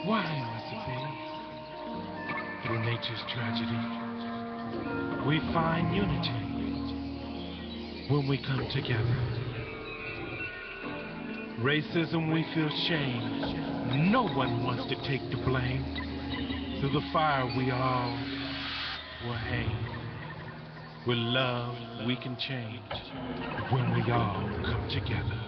Why must it be? Through nature's tragedy, we find unity when we come together. Racism, we feel shame. No one wants to take the blame. Through the fire, we all will hang. With love, we can change when we all come together.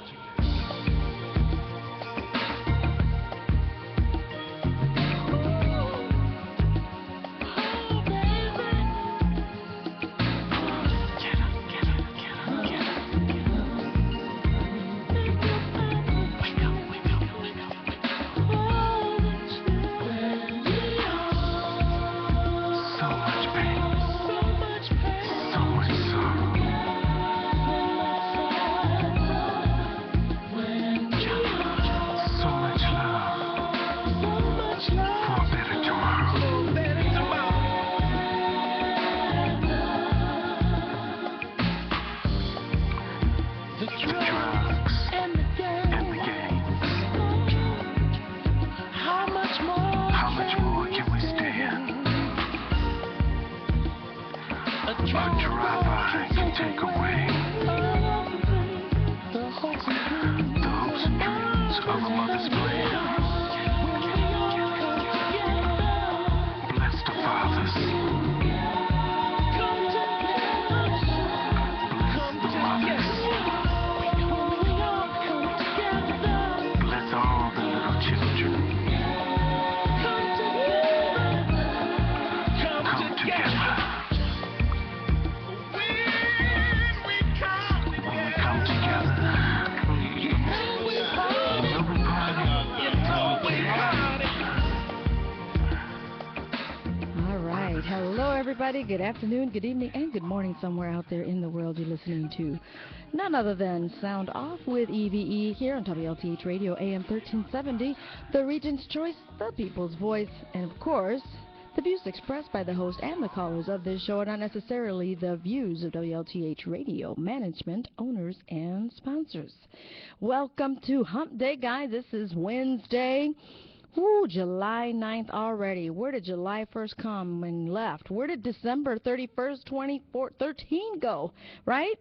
Good afternoon, good evening, and good morning somewhere out there in the world you're listening to. None other than Sound Off with E.V.E. here on WLTH Radio AM 1370, the Regent's Choice, the People's Voice, and of course, the views expressed by the host and the callers of this show are not necessarily the views of WLTH Radio, management, owners, and sponsors. Welcome to Hump Day, guys. This is Wednesday. Woo, July 9th already. Where did July 1st come and left? Where did December 31st, 2013 go, right?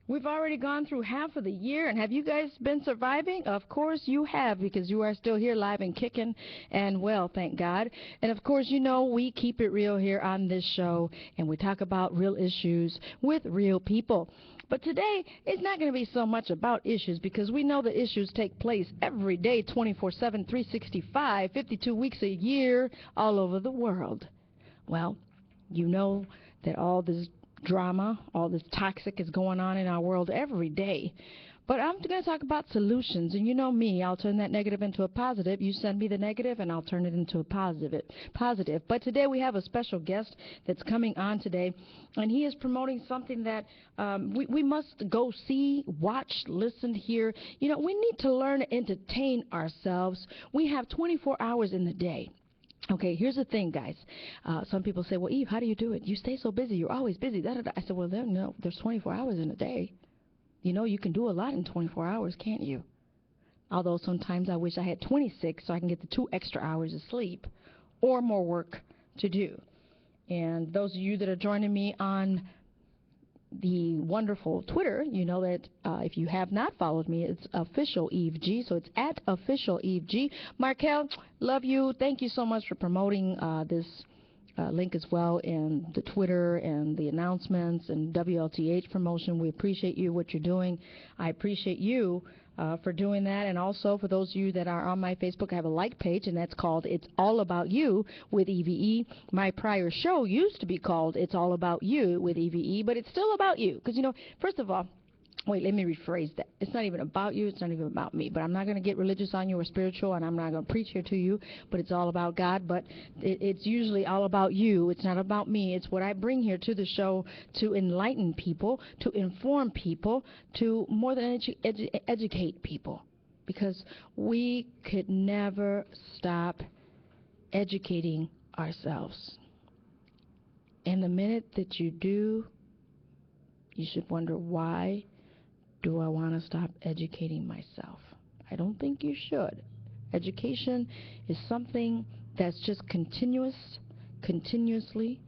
We've already gone through half of the year, and have you guys been surviving? Of course you have, because you are still here live and kicking and well, thank God. And of course, you know, we keep it real here on this show, and we talk about real issues with real people. But today, it's not going to be so much about issues, because we know the issues take place every day, 24/7, 365, 52 weeks a year, all over the world. Well, you know that all this drama, all this toxic is going on in our world every day. But I'm going to talk about solutions, and you know me, I'll turn that negative into a positive. You send me the negative, and I'll turn it into a positive. But today we have a special guest that's coming on today, and he is promoting something that we must go see, watch, listen, hear. You know, we need to learn to entertain ourselves. We have 24 hours in the day. Okay, here's the thing, guys. Some people say, well, Eve, how do you do it? You stay so busy. You're always busy. Da, da, da. I said, well, no, there's 24 hours in a day. You know, you can do a lot in 24 hours, can't you? Although sometimes I wish I had 26 so I can get the 2 extra hours of sleep or more work to do. And those of you that are joining me on the wonderful Twitter, you know that if you have not followed me, it's official Eve G. So it's at official Eve G. Markel, love you. Thank you so much for promoting this link as well in the Twitter and the announcements and WLTH promotion. We appreciate you, what you're doing. I appreciate you for doing that. And also for those of you that are on my Facebook, I have a like page, and that's called It's All About You with E.V.E. My prior show used to be called It's All About You with E.V.E., but it's still about you. Because, you know, first of all, wait, let me rephrase that. It's not even about you. It's not even about me. But I'm not going to get religious on you or spiritual, and I'm not going to preach here to you. But it's all about God. But it's usually all about you. It's not about me. It's what I bring here to the show to enlighten people, to inform people, to more than educate people. Because we could never stop educating ourselves. And the minute that you do, you should wonder, why do I want to stop educating myself? I don't think you should. Education is something that's just continuously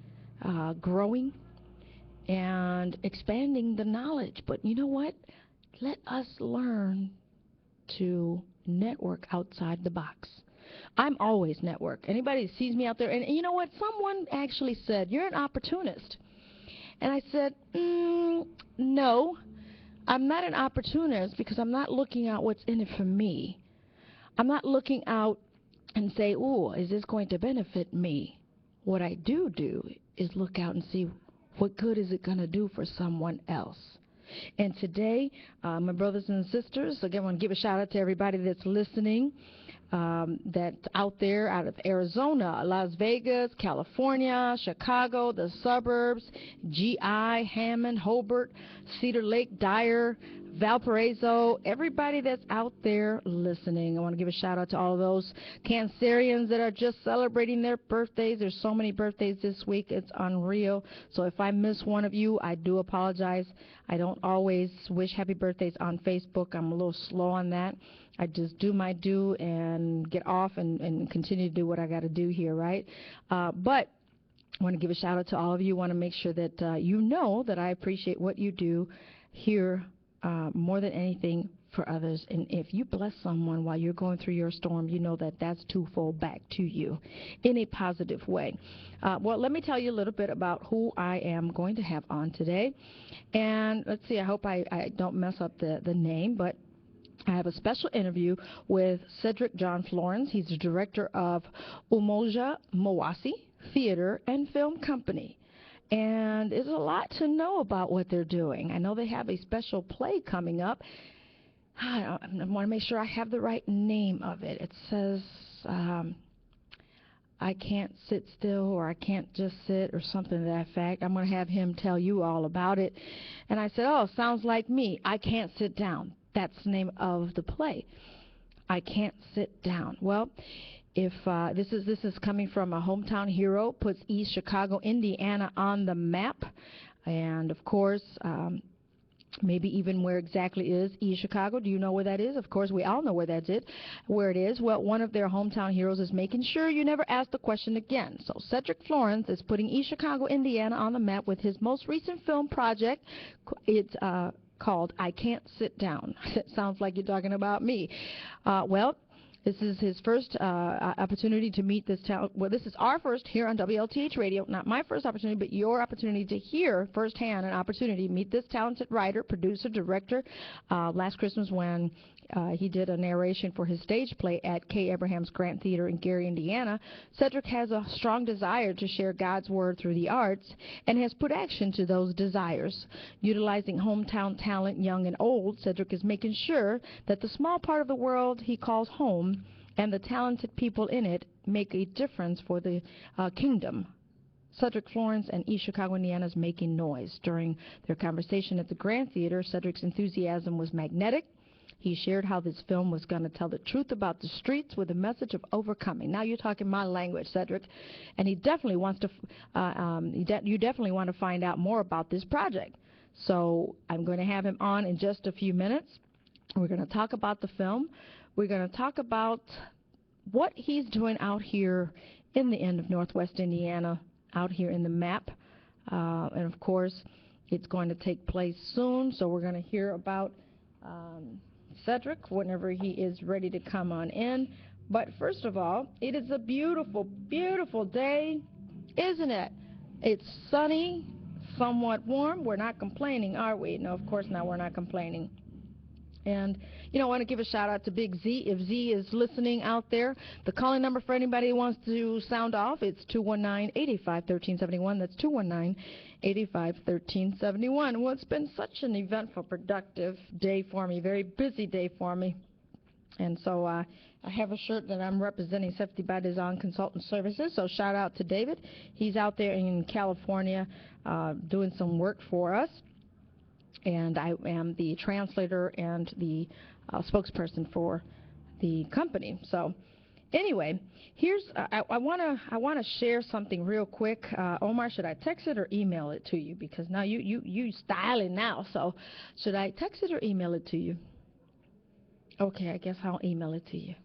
growing and expanding the knowledge. But you know what? Let us learn to network outside the box. I'm always network. Anybody that sees me out there, and you know what? Someone actually said, "You're an opportunist." And I said, no, I'm not an opportunist because I'm not looking out what's in it for me. I'm not looking out and say, "Ooh, is this going to benefit me?" What I do is look out and see what good is it going to do for someone else. And today, my brothers and sisters, again, I want to give a shout out to everybody that's listening, that's out there out of Arizona, Las Vegas, California, Chicago, the suburbs, GI, Hammond, Hobart, Cedar Lake, Dyer, Valparaiso, everybody that's out there listening. I want to give a shout out to all of those Cancerians that are just celebrating their birthdays. There's so many birthdays this week. It's unreal. So if I miss one of you, I do apologize. I don't always wish happy birthdays on Facebook. I'm a little slow on that. I just do my due and get off and continue to do what I got to do here, right? But I want to give a shout out to all of you. I want to make sure that you know that I appreciate what you do here more than anything for others. And if you bless someone while you're going through your storm, you know that that's twofold back to you in a positive way. Well, let me tell you a little bit about who I am going to have on today. And let's see, I hope I don't mess up the name, but I have a special interview with Cedric John Florence. He's the director of Umoja Mowasi Theater and Film Company. And there's a lot to know about what they're doing. I know they have a special play coming up. I want to make sure I have the right name of it. It says, I Can't Sit Still, or I Can't Just Sit, or something to that fact. I'm going to have him tell you all about it. And I said, oh, sounds like me. I Can't Sit Down. That's the name of the play. I Can't Sit Down. Well, if this is coming from a hometown hero, puts East Chicago, Indiana on the map, and of course, maybe even where exactly is East Chicago. Do you know where that is? Of course, we all know where that's it, where it is. Well, one of their hometown heroes is making sure you never ask the question again. So Cedric Florence is putting East Chicago, Indiana on the map with his most recent film project. It's called I Can't Sit Down. It sounds like you're talking about me. Well, this is his first opportunity to meet this talent. Well, this is our first here on WLTH Radio. Not my first opportunity, but your opportunity to hear firsthand an opportunity to meet this talented writer, producer, director. Last Christmas when he did a narration for his stage play at K. Abrahams Grant Theater in Gary, Indiana, Cedric has a strong desire to share God's Word through the arts and has put action to those desires. Utilizing hometown talent, young and old, Cedric is making sure that the small part of the world he calls home and the talented people in it make a difference for the kingdom. Cedric Florence and East Chicago, Indiana is making noise. During their conversation at the Grant Theater, Cedric's enthusiasm was magnetic. He shared how this film was going to tell the truth about the streets with a message of overcoming. Now you're talking my language, Cedric, and he definitely wants to. You definitely want to find out more about this project. So I'm going to have him on in just a few minutes. We're going to talk about the film. We're going to talk about what he's doing out here in the end of Northwest Indiana, out here in the map, and of course, it's going to take place soon. So we're going to hear about Cedric whenever he is ready to come on in. But first of all, it is a beautiful, beautiful day, isn't it? It's sunny, somewhat warm. We're not complaining, are we? No, of course not. We're not complaining. And, you know, I want to give a shout out to Big Z. If Z is listening out there, the calling number for anybody who wants to sound off, it's 219-885-1371. That's 219-885-1371. Well, it's been such an eventful, productive day for me, very busy day for me. And so I have a shirt that I'm representing Safety by Design Consultant Services. So shout out to David. He's out there in California doing some work for us. And I am the translator and the spokesperson for the company. So anyway, here's I want to share something real quick. Omar, should I text it or email it to you? Because now you styling now. So should I text it or email it to you? Okay, I guess I'll email it to you.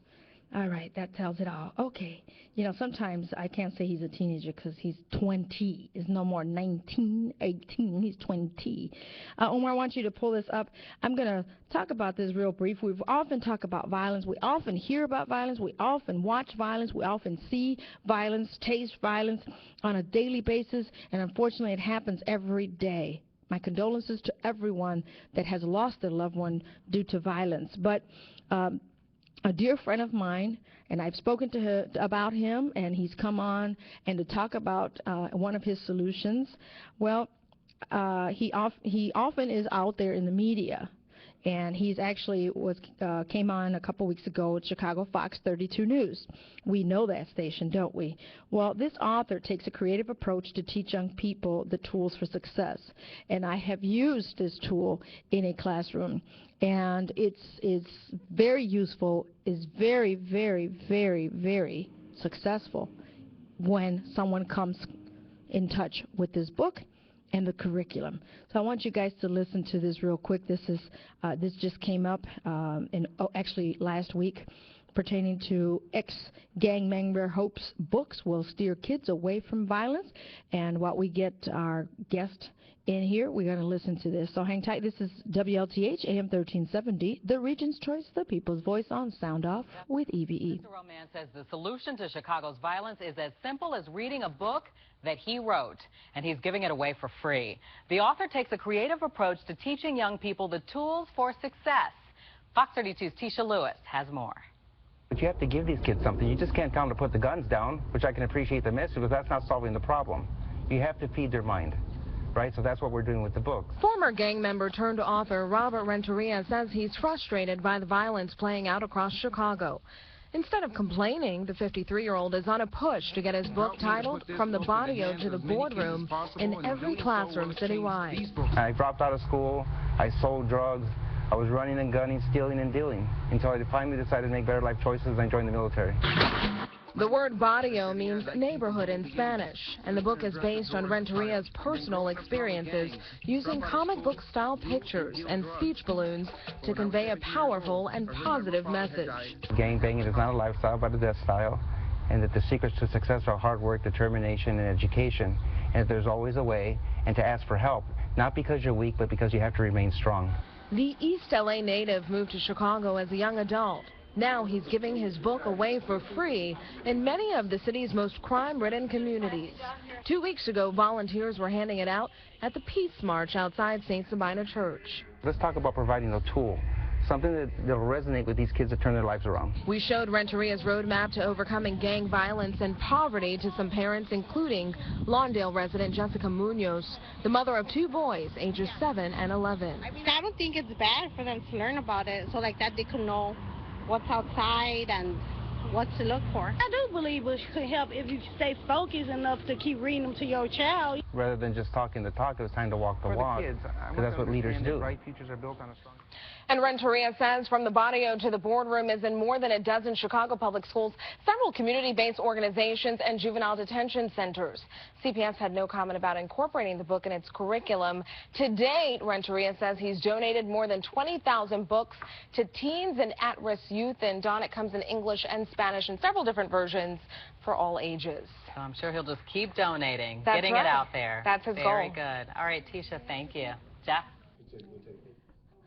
All right, that tells it all. Okay. You know, sometimes I can't say he's a teenager because he's 20. It's no more 19, 18. He's 20. Omar, I want you to pull this up. I'm going to talk about this real brief. We've often talked about violence. We often hear about violence. We often watch violence. We often see violence, taste violence on a daily basis. And unfortunately, it happens every day. My condolences to everyone that has lost their loved one due to violence. But a dear friend of mine, and I've spoken to her about him, and he's come on and to talk about one of his solutions. Well, he often is out there in the media, and he's actually came on a couple weeks ago at Chicago Fox 32 News. We know that station, don't we? Well, this author takes a creative approach to teach young people the tools for success, and I have used this tool in a classroom, and it's very useful, is very, very, very, very successful when someone comes in touch with this book and the curriculum. So I want you guys to listen to this real quick. This just came up actually last week, pertaining to ex-gang member Hope's books will steer kids away from violence. And while we get our guest in here, we're going to listen to this. So hang tight. This is WLTH AM 1370, the Region's Choice, the People's Voice on Sound Off with E.V.E. Mr. Roman says the solution to Chicago's violence is as simple as reading a book that he wrote, and he's giving it away for free. The author takes a creative approach to teaching young people the tools for success. Fox 32's Tisha Lewis has more. But you have to give these kids something. You just can't tell them to put the guns down, which I can appreciate the message, because that's not solving the problem. You have to feed their mind, right? So that's what we're doing with the books. Former gang member turned author Robert Renteria says he's frustrated by the violence playing out across Chicago. Instead of complaining, the 53-year-old is on a push to get his book titled From the Barrio to the Boardroom in every classroom citywide. I dropped out of school. I sold drugs. I was running and gunning, stealing and dealing, until I finally decided to make better life choices and I joined the military. The word barrio means neighborhood in Spanish, and the book is based on Renteria's personal experiences, using comic book style pictures and speech balloons to convey a powerful and positive message. Gang banging is not a lifestyle but a death style, and that the secrets to success are hard work, determination, and education, and that there's always a way, and to ask for help, not because you're weak, but because you have to remain strong. The East LA native moved to Chicago as a young adult. Now he's giving his book away for free in many of the city's most crime-ridden communities. 2 weeks ago, volunteers were handing it out at the Peace March outside St. Sabina Church. Let's talk about providing a tool, something that'll resonate with these kids to turn their lives around. We showed Renteria's roadmap to overcoming gang violence and poverty to some parents, including Lawndale resident Jessica Munoz, the mother of 2 boys, ages 7 and 11. I don't think it's bad for them to learn about it, so like that they could know what's outside and what to look for. I do believe it could help if you stay focused enough to keep reading them to your child. Rather than just talking the talk, it was time to walk the walk, because that's what leaders do. Bright futures are built on a strong... And Renteria says From the Barrio to the Boardroom is in more than a dozen Chicago public schools, several community-based organizations, and juvenile detention centers. CPS had no comment about incorporating the book in its curriculum. To date, Renteria says he's donated more than 20,000 books to teens and at-risk youth, and Don, it comes in English and Spanish in several different versions for all ages. So I'm sure he'll just keep donating, That's getting right. it out there. That's his goal. Very good. All right, Tisha, thank you. Jeff?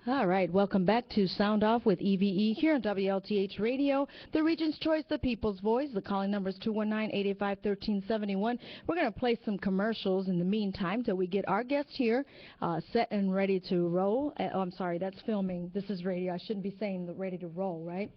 All right, welcome back to Sound Off with E.V.E. here on WLTH Radio, the Region's Choice, the People's Voice. The calling number is 219-885-1371. We're going to play some commercials in the meantime till we get our guest here set and ready to roll. Oh, I'm sorry, that's filming. This is radio. I shouldn't be saying ready to roll, right?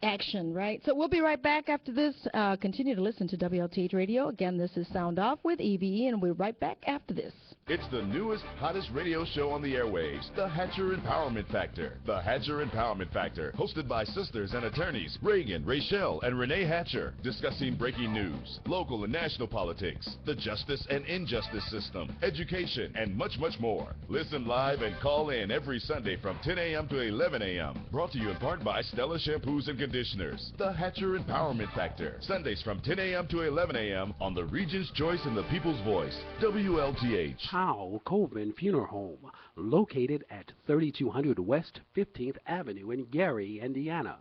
Action, right? So we'll be right back after this. Continue to listen to WLTH Radio. Again, this is Sound Off with E.V.E., and we're right back after this. It's the newest, hottest radio show on the airwaves, The Hatcher Empowerment Factor. The Hatcher Empowerment Factor, hosted by sisters and attorneys Reagan, Rachel, and Renee Hatcher, discussing breaking news, local and national politics, the justice and injustice system, education, and much, much more. Listen live and call in every Sunday from 10 a.m. to 11 a.m. Brought to you in part by Stella Shampoos and Conditioners. The Hatcher Empowerment Factor, Sundays from 10 a.m. to 11 a.m. on the Region's Choice and the People's Voice, WLTH. Powell Coleman Funeral Home, located at 3200 West 15th Avenue in Gary, Indiana.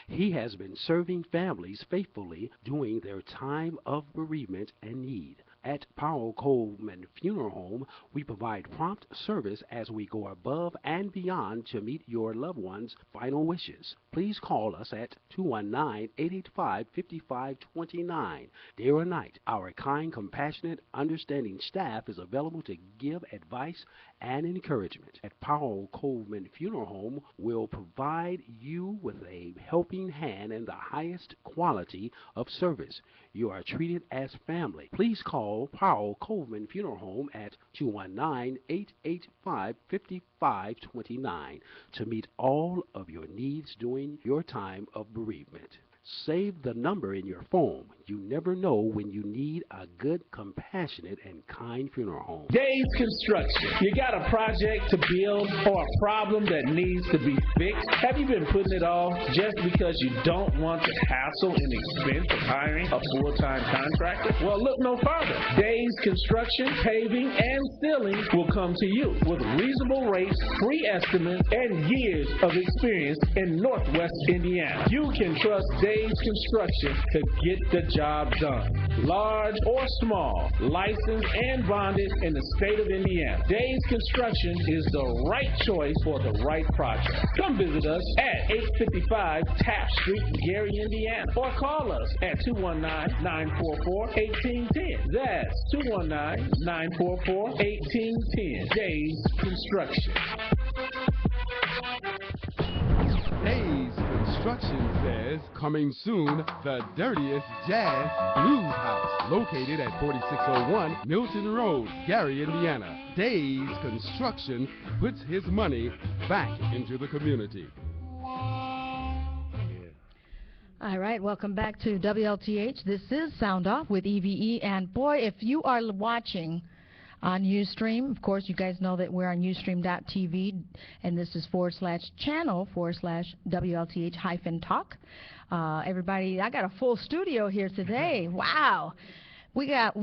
He has been serving families faithfully during their time of bereavement and need. At Powell Coleman Funeral Home, we provide prompt service as we go above and beyond to meet your loved one's final wishes. Please call us at 219-885-5529. Day or night, our kind, compassionate, understanding staff is available to give advice and encouragement. At Powell Coleman Funeral Home, we'll provide you with a helping hand and the highest quality of service. You are treated as family. Please call Powell Coleman Funeral Home at 219-885-5529 to meet all of your needs during your time of bereavement. Save the number in your phone. You never know when you need a good, compassionate, and kind funeral home. Days Construction. You got a project to build or a problem that needs to be fixed? Have you been putting it off just because you don't want the hassle and expense of hiring a full-time contractor? Well, look no further. Days Construction, Paving, and Sealing will come to you with reasonable rates, free estimates, and years of experience in Northwest Indiana. You can trust Days Construction to get the job done. Large or small, licensed and bonded in the state of Indiana. Days Construction is the right choice for the right project. Come visit us at 855 Taft Street, Gary, Indiana, or call us at 219-944-1810. That's 219-944-1810. Days Construction. Days Construction says, coming soon, the dirtiest jazz blues house, located at 4601 Milton Road, Gary, Indiana. Days Construction puts his money back into the community. All right, welcome back to WLTH. This is Sound Off with E.V.E. And boy, if you are watching on Ustream, of course, you guys know that we're on ustream.tv, and this is /channel/WLTH-talk. Everybody, I got a full studio here today. Wow. We got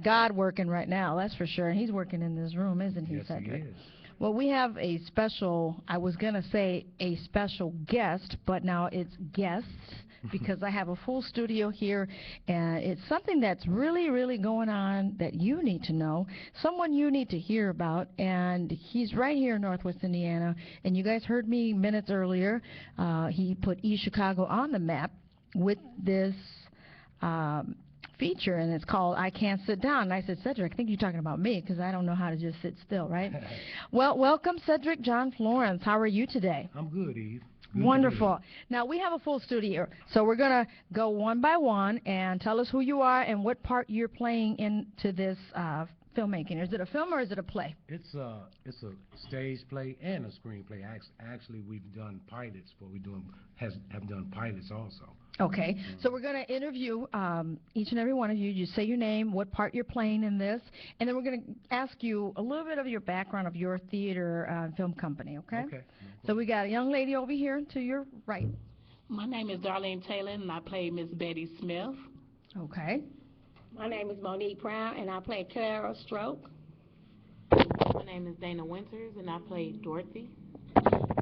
God working right now, that's for sure. He's working in this room, isn't he, Cedric? Yes, he is. Well, we have a special, I was going to say a special guest, but now it's guests because I have a full studio here, and it's something that's really, really going on that you need to know, someone you need to hear about, and he's right here in Northwest Indiana, and you guys heard me minutes earlier. He put E Chicago on the map with this feature, and it's called I Can't Sit Down. And I said, Cedric, I think you're talking about me because I don't know how to just sit still, right? Well, welcome, Cedric John Florence. How are you today? I'm good, Eve. Good. Wonderful. Now, we have a full studio, so we're going to go one by one and tell us who you are and what part you're playing into this filmmaking. Is it a film or is it a play? It's a stage play and a screenplay. Actually, we've done pilots, but have done pilots also. Okay, so we're going to interview each and every one of you. You say your name, what part you're playing in this, and then we're going to ask you a little bit of your background of your theater film company, okay? Okay. So we got a young lady over here to your right. My name is Darlene Taylor, and I play Miss Betty Smith. Okay. My name is Monique Brown, and I play Clara Stroke. My name is Dana Winters, and I play Dorothy.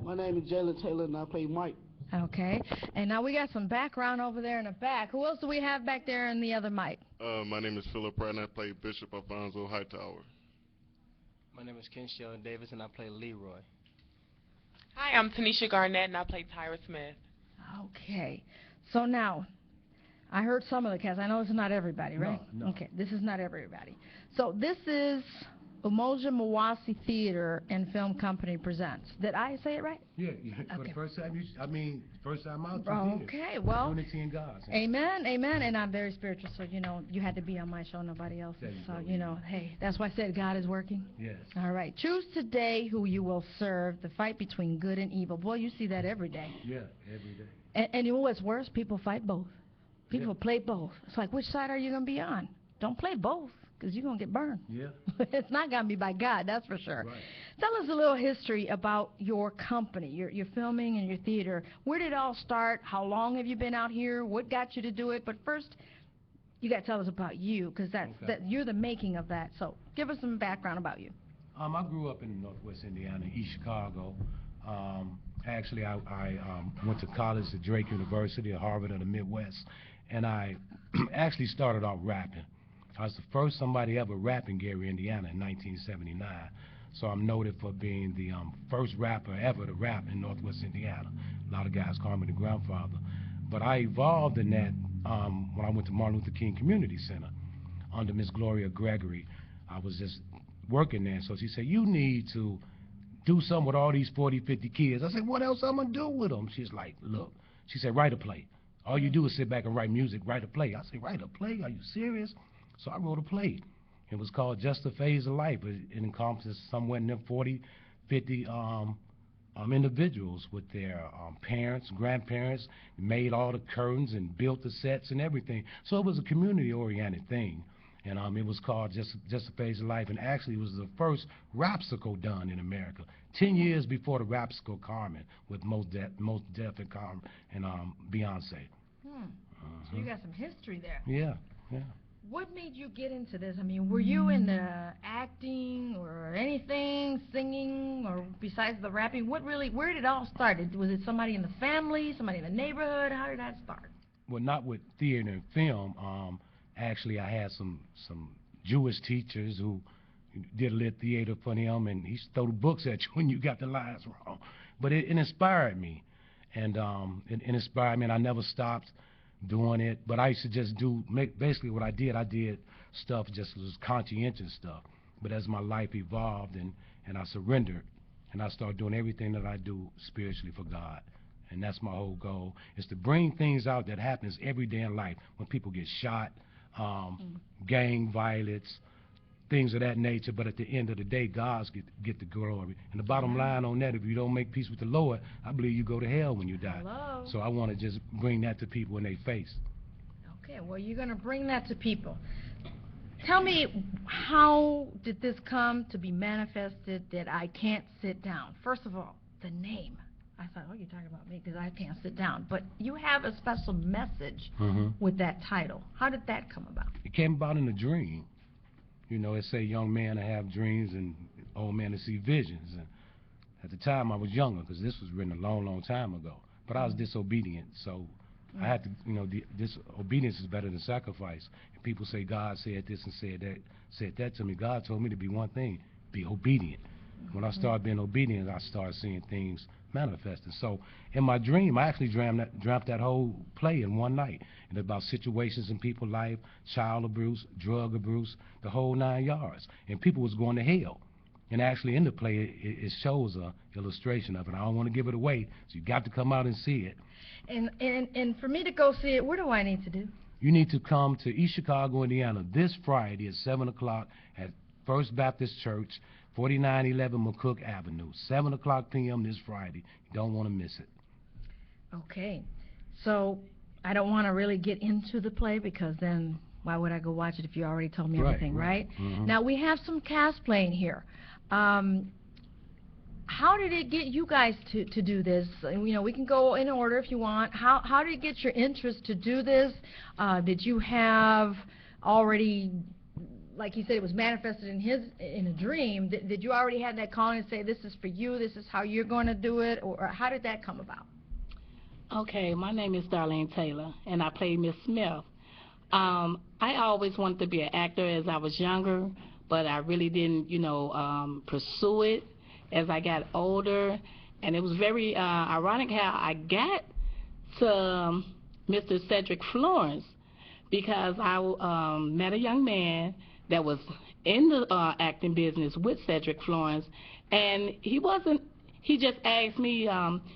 My name is Jalen Taylor, and I play Mike. Okay, and now we got some background over there in the back. Who else do we have back there in the other mic? My name is Philip Pratt, and I play Bishop Alfonso Hightower. My name is Ken Sheldon Davis, and I play Leroy. Hi, I'm Tanisha Garnett, and I play Tyra Smith. Okay, so now, I heard some of the cast. I know this is not everybody, right? No. Okay, this is not everybody. So this is Umoja Mawasi Theater and Film Company presents. Did I say it right? Yeah, for Okay. the first time, first time out, you did. Okay, well, Unity in God. amen, amen, and I'm very spiritual, so, you know, you had to be on my show, nobody else. So, you know, hey, that's why I said God is working. Yes. All right, choose today who you will serve, the fight between good and evil. Boy, you see that every day. Yeah, every day. And you know what's worse? People fight both. People play both. It's like, which side are you going to be on? Don't play both, because you're going to get burned. Yeah. It's not going to be by God, that's for sure. Right. Tell us a little history about your company, your filming and your theater. Where did it all start? How long have you been out here? What got you to do it? But first, you got to tell us about you, because that you're the making of that. So give us some background about you. I grew up in Northwest Indiana, East Chicago. Actually, I went to college at Drake University, at Harvard of the Midwest, and I actually started off rapping. I was the first somebody ever rap in Gary, Indiana in 1979. So I'm noted for being the first rapper ever to rap in Northwest Indiana. A lot of guys call me the grandfather. But I evolved in that when I went to Martin Luther King Community Center under Miss Gloria Gregory. I was just working there, so she said, you need to do something with all these 40, 50 kids. I said, what else I'm going to do with them? She's like, look, she said, write a play. All you do is sit back and write music, write a play. I said, write a play? Are you serious? So I wrote a play. It was called Just a Phase of Life. It encompasses somewhere in them 40, 50 individuals with their parents, grandparents, made all the curtains and built the sets and everything. So it was a community-oriented thing. And it was called Just a Phase of Life, and actually it was the first rapsicle done in America, 10 years before the rapsicle Carmen with Mos Def and Carmen and Beyonce. So you got some history there. Yeah, yeah. What made you get into this? I mean, were you in acting or anything, singing, or besides the rapping? Where did it all start? Was it somebody in the family, somebody in the neighborhood? How did that start? Well, not with theater and film. Actually, I had some Jewish teachers who did a little theater for him, and he used to throw the books at you when you got the lines wrong. But it inspired me, and it inspired me, and I never stopped doing it. But I used to just basically what I did stuff just was conscientious stuff. But as my life evolved and I surrendered, and I started doing everything that I do spiritually for God. And that's my whole goal, is to bring things out that happens every day in life when people get shot, gang violence, things of that nature. But at the end of the day, God's get the glory. And the bottom line on that, if you don't make peace with the Lord, I believe you go to hell when you die. Hello. So I want to just bring that to people in their face. Okay, well, you're going to bring that to people. Tell me, how did this come to be manifested that I can't sit down? First of all, the name. I thought, oh, you're talking about me because I can't sit down. But you have a special message with that title. How did that come about? It came about in a dream. You know, it say young man to have dreams and old man to see visions. And at the time, I was younger because this was written a long, long time ago. But I was disobedient, so I had to, you know, obedience is better than sacrifice. And people say God said this and said that to me. God told me to be one thing, be obedient. When I started being obedient, I started seeing things manifesting. So in my dream, I actually dreamt that whole play in one night, and about situations in people's life, child abuse, drug abuse, the whole 9 yards, and people was going to hell. And actually in the play, it shows a illustration of it. I don't want to give it away, so you got to come out and see it. And for me to go see it, what do I need to do? You need to come to East Chicago, Indiana this Friday at 7 o'clock at First Baptist Church, 4911 McCook Avenue, 7 o'clock p.m. this Friday. You don't want to miss it. Okay. So I don't want to really get into the play because then why would I go watch it if you already told me everything, right? Now, we have some cast playing here. How did it get you guys to do this? You know, we can go in order if you want. How did it get your interest to do this? Did you have already, like he said, it was manifested in a dream. Did you already have that calling and say, this is for you, this is how you're going to do it, or how did that come about? Okay, my name is Darlene Taylor, and I play Miss Smith. I always wanted to be an actor as I was younger, but I really didn't, you know, pursue it as I got older. And it was very ironic how I got to Mr. Cedric Florence, because I met a young man that was in the acting business with Cedric Florence, and he just asked me,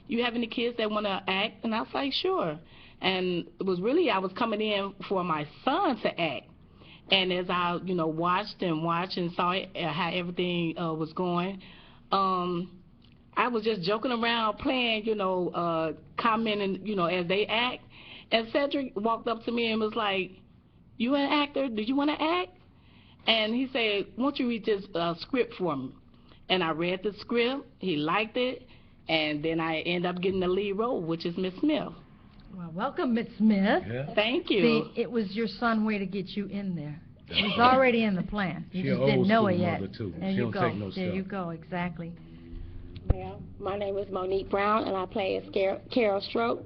you have any kids that want to act? And I was like, sure. And it was really, I was coming in for my son to act. And as I, you know, watched and saw how everything was going, I was just joking around, playing, you know, commenting, you know, as they act. And Cedric walked up to me and was like, you an actor? Do you want to act? And he said, won't you read this script for me? And I read the script. He liked it. And then I ended up getting the lead role, which is Miss Smith. Well, welcome, Miss Smith. Yeah. Thank you. See, it was your son's way to get you in there. It was already in the plan. You She just an didn't old know school it yet. mother, too. There She you don't go. take no There you stuff. go. Exactly. Yeah, my name is Monique Brown, and I play as Carol Stroke.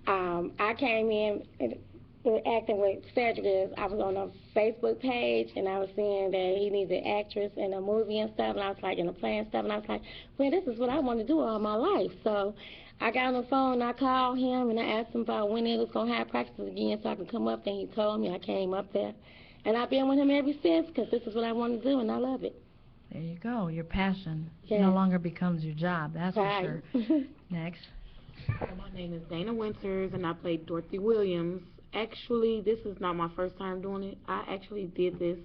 I came in acting with Cedric. I was on a Facebook page, and I was seeing that he needed an actress in a movie and stuff, and I was like, in a play and stuff, and I was like, well, this is what I want to do all my life. So I got on the phone, and I called him, and I asked him about when he was going to have practice again so I could come up there, and he told me. I came up there, and I've been with him ever since because this is what I want to do, and I love it. There you go. Your passion Yeah. no longer becomes your job. That's Right. for sure. Next. My name is Dana Winters, and I played Dorothy Williams. Actually, this is not my first time doing it. I actually did this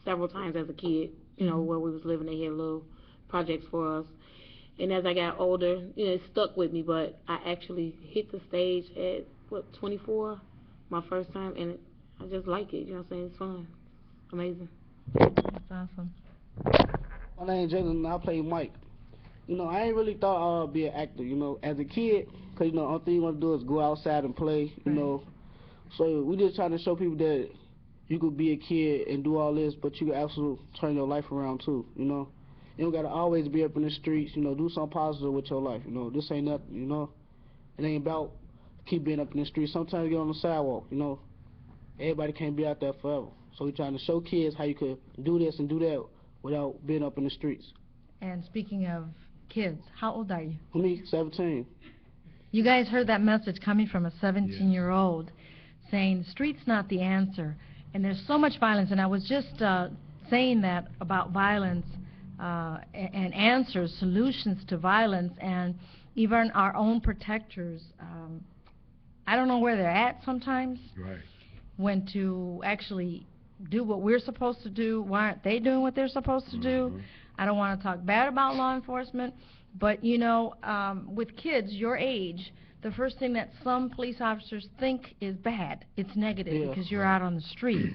several times as a kid, you know, where we was living. They had little projects for us. And as I got older, you know, it stuck with me, but I actually hit the stage at, 24, my first time, and I just like it, you know what I'm saying? It's fun. Amazing. That's awesome. My name is Jalen, and I play Mike. You know, I ain't really thought I'd be an actor, you know, as a kid, because, you know, the only thing you want to do is go outside and play, you know. So we just trying to show people that you could be a kid and do all this, but you can also turn your life around, too, you know. You don't got to always be up in the streets, you know, do something positive with your life, you know. This ain't nothing, you know. It ain't about keep being up in the streets. Sometimes you get on the sidewalk, you know. Everybody can't be out there forever. So we're trying to show kids how you could do this and do that without being up in the streets. And speaking of kids, how old are you? Me, 17. You guys heard that message coming from a 17-year-old saying the street's not the answer. And there's so much violence. And I was just saying that about violence and answers, solutions to violence, and even our own protectors. I don't know where they're at sometimes. Right. When to actually do what we're supposed to do. Why aren't they doing what they're supposed to do? I don't want to talk bad about law enforcement, but, you know, with kids your age, the first thing that some police officers think is bad. It's negative because you're out on the street.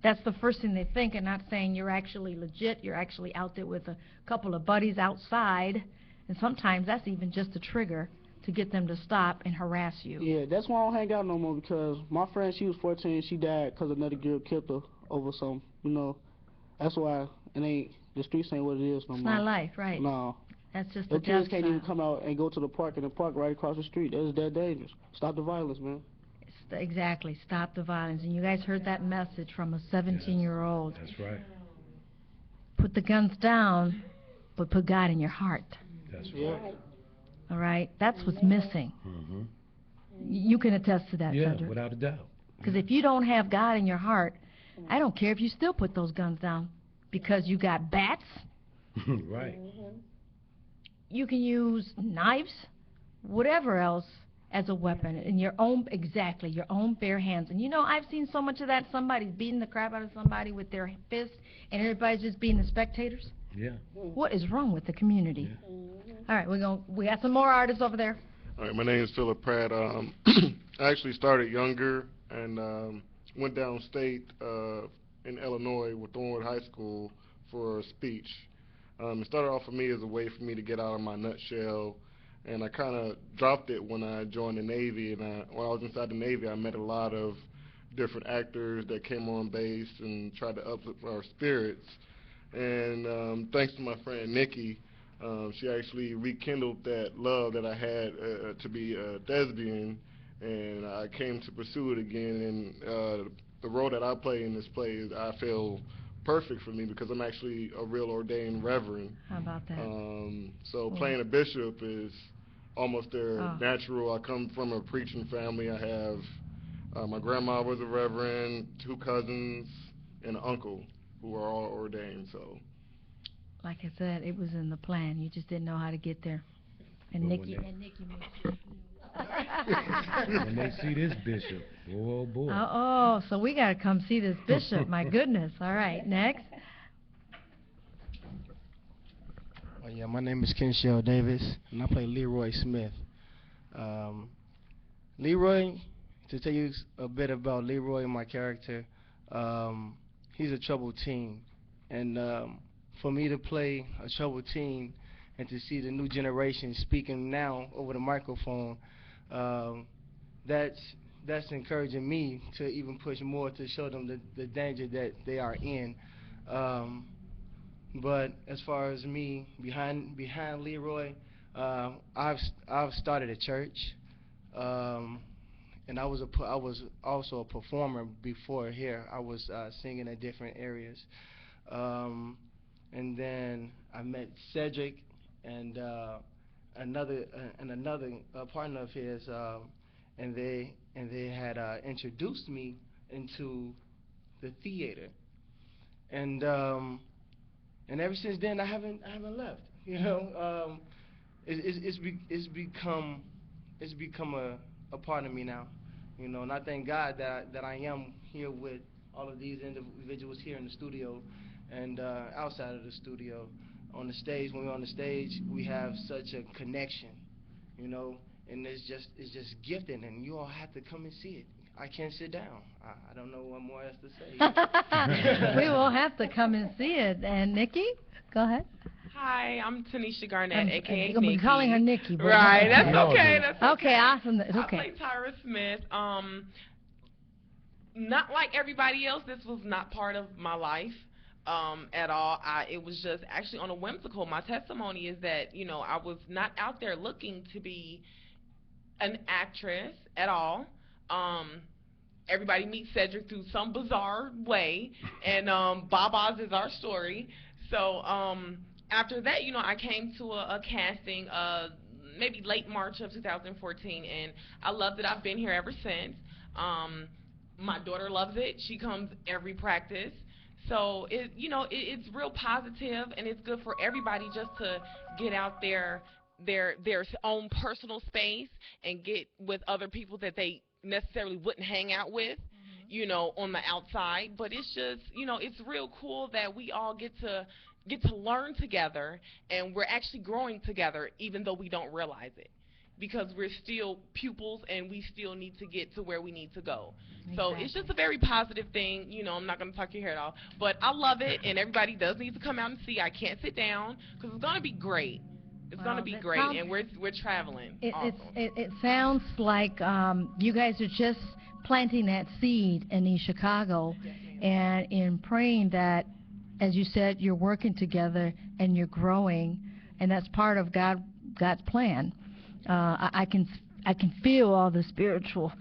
That's the first thing they think, and not saying you're actually legit. You're actually out there with a couple of buddies outside, and sometimes that's even just a trigger to get them to stop and harass you. Yeah, that's why I don't hang out no more, because my friend, she was 14, she died because another girl killed her over some, you know. That's why the streets ain't what it is no more. It's not life, right? No. That's just the the kids death can't even side. come out and go to the park, and the park right across the street. That is that dangerous. Stop the violence, man. Exactly. Stop the violence. And you guys heard that message from a 17-year-old. That's right. Put the guns down, but put God in your heart. That's right. All right? That's what's missing. You can attest to that, Yeah, Cedric. without a doubt. Because if you don't have God in your heart, I don't care if you still put those guns down, because you got bats. Right. You can use knives, whatever else, as a weapon in your own, your own bare hands. And you know, I've seen so much of that. Somebody's beating the crap out of somebody with their fist, and everybody's just being the spectators. Yeah. What is wrong with the community? All right, we got some more artists over there. All right, my name is Philip Pratt. I actually started younger and went downstate in Illinois with Thornwood High School for a speech. It started off for me as a way for me to get out of my nutshell, and I kind of dropped it when I joined the Navy. And when I was inside the Navy, I met a lot of different actors that came on base and tried to uplift our spirits. And thanks to my friend Nikki, she actually rekindled that love that I had to be a thespian, and I came to pursue it again. And the role that I play in this play is, I feel, perfect for me, because I'm actually a real ordained reverend. How about that? So playing a bishop is almost natural. I come from a preaching family. I have my grandma was a reverend, 2 cousins, and an uncle who are all ordained. So, like I said, it was in the plan. You just didn't know how to get there. And Nikki made sure. When they see this bishop, oh boy. Oh, so we got to come see this bishop. My goodness. All right, next. Yeah, my name is Kenshell Davis, and I play Leroy Smith. Leroy, to tell you a bit about Leroy, my character, he's a troubled teen. And for me to play a troubled teen and to see the new generation speaking now over the microphone, that's that's encouraging me to even push more to show them the danger that they are in. But as far as me behind Leroy, I've started a church, and I was also a performer before here. I was singing in different areas, and then I met Cedric and another partner of his, and they had introduced me into the theater, and ever since then I haven't left. You know, it's become a part of me now. You know, and I thank God that I am here with all of these individuals here in the studio and outside of the studio. On the stage, when we're on the stage, we have such a connection, you know, and it's just gifting, and you all have to come and see it. I can't sit down. I don't know what more else to say. We will have to come and see it. And Nikki, go ahead. Hi, I'm Tanisha Garnett, a.k.a. I'm Nikki. calling her Nikki. Right, that's okay. That's okay. Awesome. It's okay. I play Tyra Smith. Not like everybody else, this was not part of my life at all. It was just actually on a whimsical. My testimony is that, you know, I was not out there looking to be an actress at all. Everybody meets Cedric through some bizarre way, and Baba's is our story. So after that, you know, I came to a casting maybe late March of 2014, and I loved it. I've been here ever since. My daughter loves it. She comes every practice. So it's real positive, and it's good for everybody just to get out there their own personal space and get with other people that they necessarily wouldn't hang out with, you know, on the outside. But it's just, you know, it's real cool that we all get to learn together, and we're actually growing together even though we don't realize it, because we're still pupils and we still need to get to where we need to go. Exactly. So it's just a very positive thing. You know, I'm not going to talk your hair off, but I love it, and everybody does need to come out and see. I can't sit down because it's going to be great. It's going to be great, and we're traveling. It sounds like you guys are just planting that seed in East Chicago, and in praying that, as you said, you're working together and you're growing, and that's part of God's plan. I can feel all the spiritual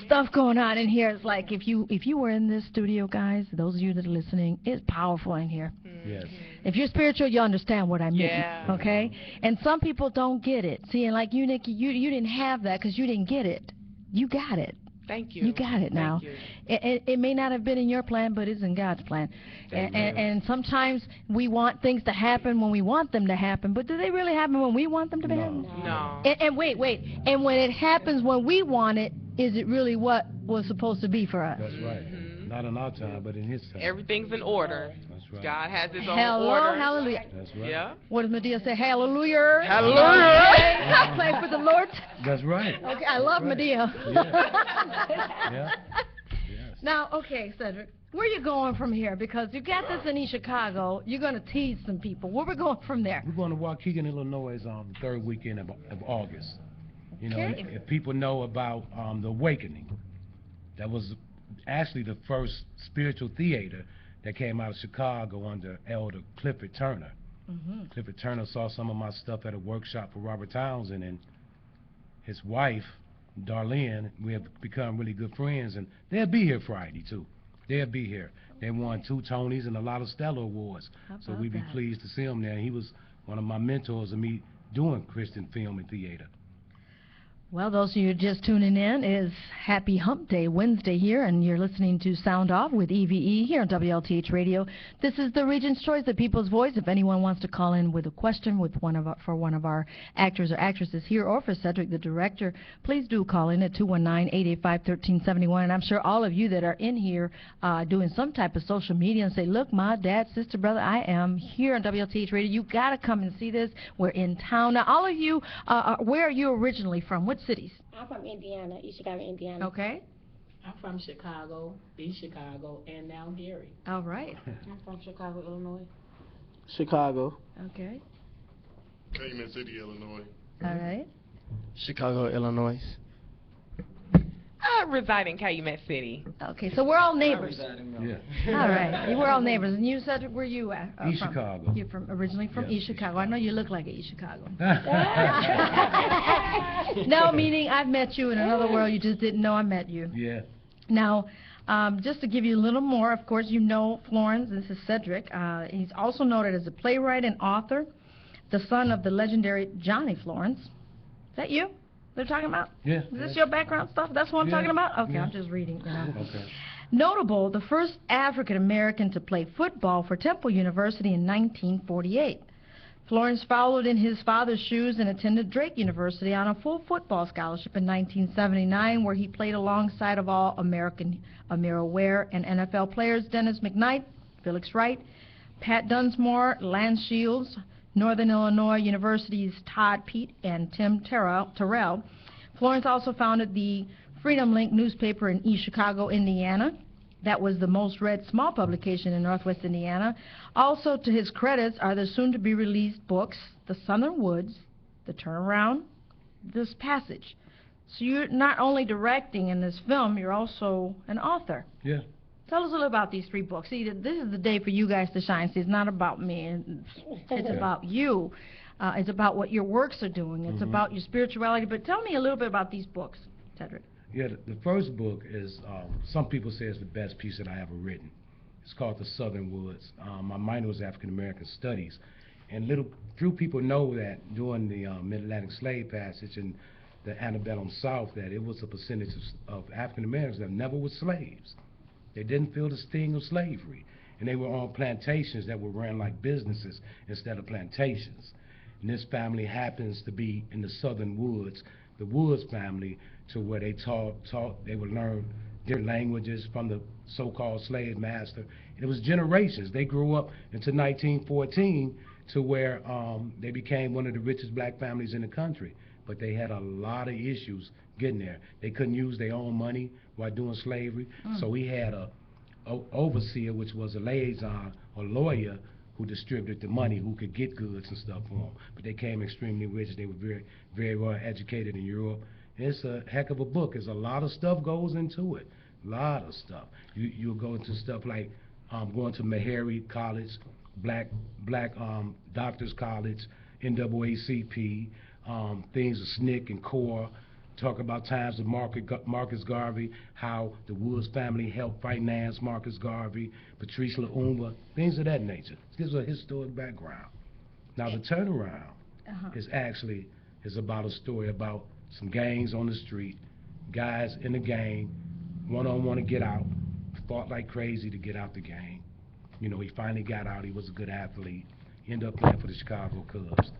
stuff going on in here. It's like if you were in this studio, guys, those of you that are listening, it's powerful in here. Yes. If you're spiritual, you understand what I mean. Yeah. Okay? And some people don't get it. See, and like you, Nikki, you didn't have that because you didn't get it. You got it. Thank you. You got it now. Thank you. It may not have been in your plan, but it's in God's plan. And sometimes we want things to happen when we want them to happen, but do they really happen when we want them to happen? No. And wait. And when it happens when we want it, is it really what was supposed to be for us? That's right. Not in our time, but in His time. Everything's in order. That's right. God has His own order. Hallelujah. That's right. Yeah. What does Medea say? Hallelujah. Hallelujah. Okay. I play for the Lord. That's right. Okay, I love Medea. Yeah. Now, okay, Cedric, where are you going from here? Because you got this in East Chicago. You're going to tease some people. Where are we going from there? We're going to Waukegan, Illinois on the third weekend of August. You know, if people know about the Awakening, that was actually the first spiritual theater that came out of Chicago under Elder Clifford Turner. Clifford Turner saw some of my stuff at a workshop for Robert Townsend, and his wife, Darlene, we have become really good friends, and they'll be here Friday too. They'll be here. They won 2 Tonys and a lot of Stellar Awards, so we'd be pleased to see him there. He was one of my mentors of me doing Christian film and theater. Well, those of you just tuning in, is Happy Hump Day Wednesday here, and you're listening to Sound Off with E.V.E. here on WLTH Radio. This is the Regent's Choice, the People's Voice. If anyone wants to call in with a question for one of our actors or actresses here, or for Cedric, the director, please do call in at 219-885-1371. And I'm sure all of you that are in here doing some type of social media and say, look, my dad, sister, brother, I am here on WLTH Radio. You got to come and see this. We're in town. Now, all of you, where are you originally from? What cities? I'm from Indiana, East Chicago, Indiana. Okay. I'm from Chicago, East Chicago, and now Gary. All right. I'm from Chicago, Illinois. Chicago. Okay. Cayman City, Illinois. All right. Chicago, Illinois. reside in Calumet City. Okay, so we're all neighbors. Yeah. All right, we're all neighbors. And you, Cedric, where you at? East From? Chicago. You're originally from East Chicago. I know you look like an East Chicago. No, meaning I've met you in another world. You just didn't know I met you. Yeah. Now, just to give you a little more, of course, you know Florence. This is Cedric. He's also noted as a playwright and author, the son of the legendary Johnny Florence. Is that you they're talking about? Yeah. Is this your background stuff? That's what I'm talking about? Okay, I'm just reading. You know. Okay. Notable, the first African American to play football for Temple University in 1948. Florence followed in his father's shoes and attended Drake University on a full football scholarship in 1979, where he played alongside of All-American Amira Ware and NFL players Dennis McKnight, Felix Wright, Pat Dunsmore, Lance Shields, Northern Illinois University's Todd Pete, and Tim Terrell. Florence also founded the Freedom Link newspaper in East Chicago, Indiana. That was the most read small publication in Northwest Indiana. Also to his credits are the soon-to-be-released books, The Southern Woods, The Turnaround, This Passage. So you're not only directing in this film, you're also an author. Yeah. Tell us a little about these 3 books. See, this is the day for you guys to shine. See, it's not about me. It's about you. It's about what your works are doing. It's about your spirituality. But tell me a little bit about these books, Cedric. Yeah, the first book is, some people say it's the best piece that I ever written. It's called The Southern Woods. My minor was African American Studies. And few people know that during the Mid-Atlantic Slave Passage in the antebellum South, that it was a percentage of African Americans that never were slaves. They didn't feel the sting of slavery. And they were on plantations that were run like businesses instead of plantations. And this family happens to be in the Southern Woods, the Woods family, to where they they would learn their languages from the so-called slave master. And it was generations. They grew up into 1914 to where they became one of the richest black families in the country. But they had a lot of issues getting there. They couldn't use their own money while doing slavery. So we had a overseer, which was a liaison or lawyer, who distributed the money, who could get goods and stuff for them. But they came extremely rich. They were very, very well educated in Europe. It's a heck of a book. There's a lot of stuff goes into it. A lot of stuff. You'll go into stuff like going to Meharry College, Black Doctors College, NAACP, things of SNCC and CORE. Talk about times of Marcus Garvey, how the Woods family helped finance Marcus Garvey, Patrice Lumumba, things of that nature. It gives a historic background. Now the turnaround is about a story about some gangs on the street, guys in the gang, one-on-one to get out, fought like crazy to get out the gang. You know, he finally got out. He was a good athlete. He ended up playing for the Chicago Cubs.